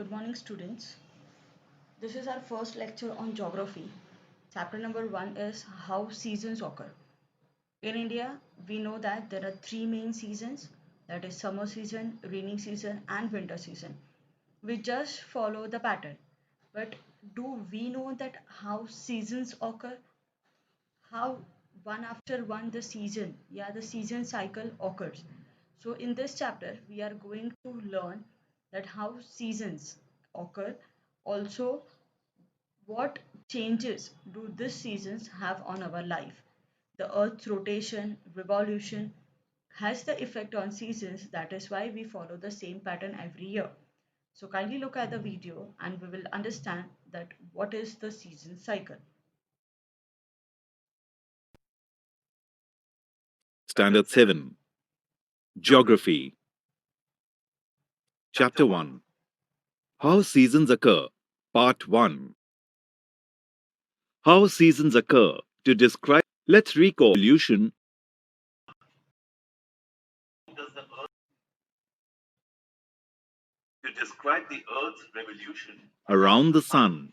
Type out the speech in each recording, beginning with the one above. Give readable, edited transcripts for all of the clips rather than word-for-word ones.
Good morning, students. This is our first lecture on geography. Chapter number 1 is how seasons occur. In India, we know that there are three main seasons, that is summer season, rainy season, and winter season. We just follow the pattern. But do we know that how seasons occur? How one after one the season cycle occurs. So in this chapter, we are going to learn that how seasons occur, also what changes do these seasons have on our life? The Earth's rotation, revolution has the effect on seasons. That is why we follow the same pattern every year. So kindly look at the video and we will understand that what is the season cycle. Standard 7. Geography. Chapter 1. How seasons occur. Part 1. How seasons occur. To describe, let's recall evolution to describe the Earth's revolution around the Sun.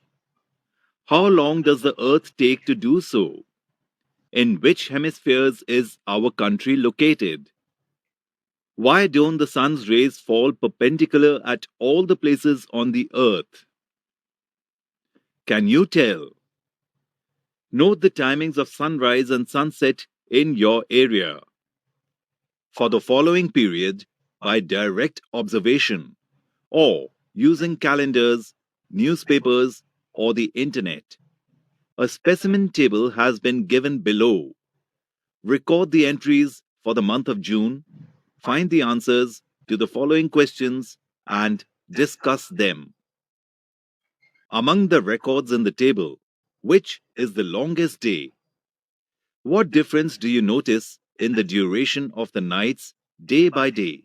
How long does the Earth take to do so? In which hemispheres is our country located? Why don't the sun's rays fall perpendicular at all the places on the Earth? Can you tell? Note the timings of sunrise and sunset in your area for the following period by direct observation or using calendars, newspapers, or the internet. A specimen table has been given below. Record the entries for the month of June, find the answers to the following questions, and discuss them. Among the records in the table, which is the longest day? What difference do you notice in the duration of the nights day by day?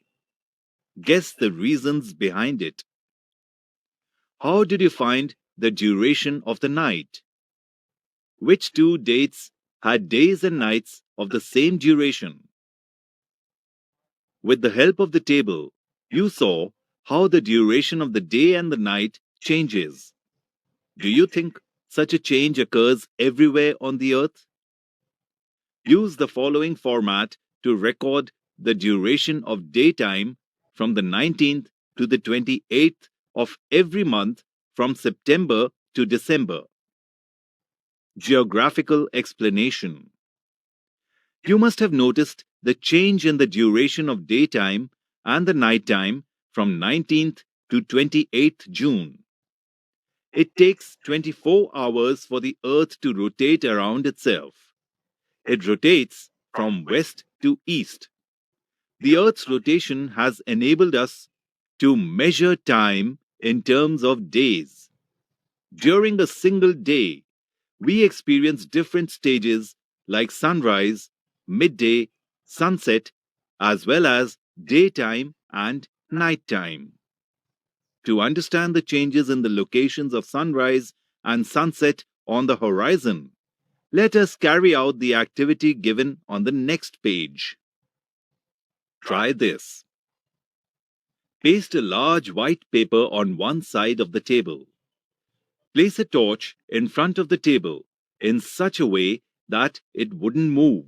Guess the reasons behind it. How did you find the duration of the night? Which two dates had days and nights of the same duration? With the help of the table, you saw how the duration of the day and the night changes. Do you think such a change occurs everywhere on the earth? Use the following format to record the duration of daytime from the 19th to the 28th of every month from September to December. Geographical explanation. You must have noticed the change in the duration of daytime and the nighttime from 19th to 28th June. It takes 24 hours for the Earth to rotate around itself. It rotates from west to east. The Earth's rotation has enabled us to measure time in terms of days. During a single day, we experience different stages like sunrise, midday, sunset, as well as daytime and nighttime. To understand the changes in the locations of sunrise and sunset on the horizon, let us carry out the activity given on the next page. Try this. Paste a large white paper on one side of the table. Place a torch in front of the table in such a way that it wouldn't move.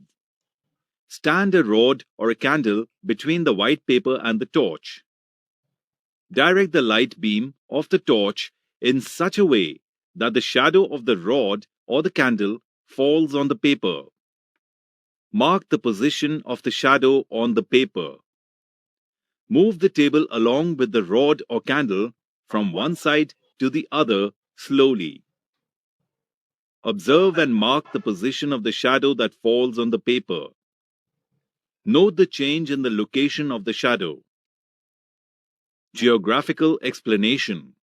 Stand a rod or a candle between the white paper and the torch. Direct the light beam of the torch in such a way that the shadow of the rod or the candle falls on the paper. Mark the position of the shadow on the paper. Move the table along with the rod or candle from one side to the other slowly. Observe and mark the position of the shadow that falls on the paper. Note the change in the location of the shadow. Geographical explanation.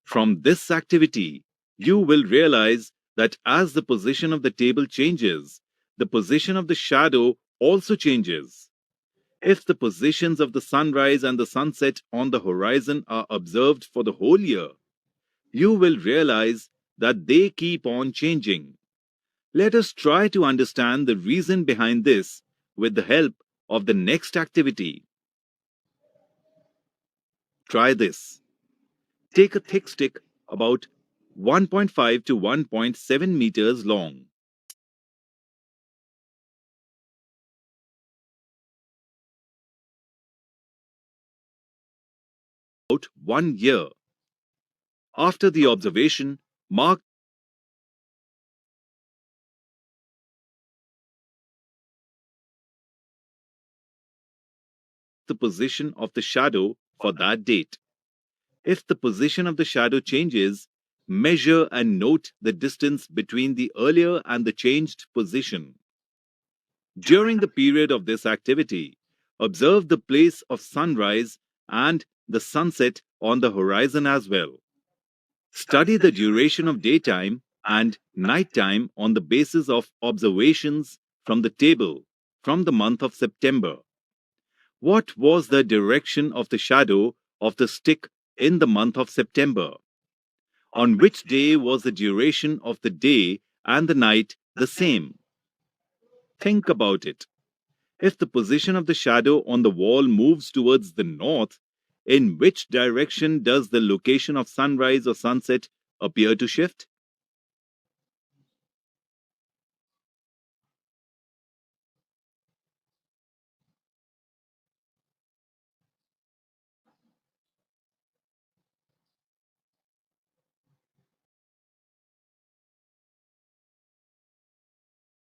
From this activity, you will realize that as the position of the table changes, the position of the shadow also changes. If the positions of the sunrise and the sunset on the horizon are observed for the whole year, you will realize that they keep on changing. Let us try to understand the reason behind this with the help of the next activity. Try this. Take a thick stick about 1.5 to 1.7 meters long. About 1 year. After the observation, mark the position of the shadow for that date. If the position of the shadow changes, measure and note the distance between the earlier and the changed position. During the period of this activity, observe the place of sunrise and the sunset on the horizon as well. Study the duration of daytime and nighttime on the basis of observations from the table from the month of September. What was the direction of the shadow of the stick in the month of September? On which day was the duration of the day and the night the same? Think about it. If the position of the shadow on the wall moves towards the north, in which direction does the location of sunrise or sunset appear to shift?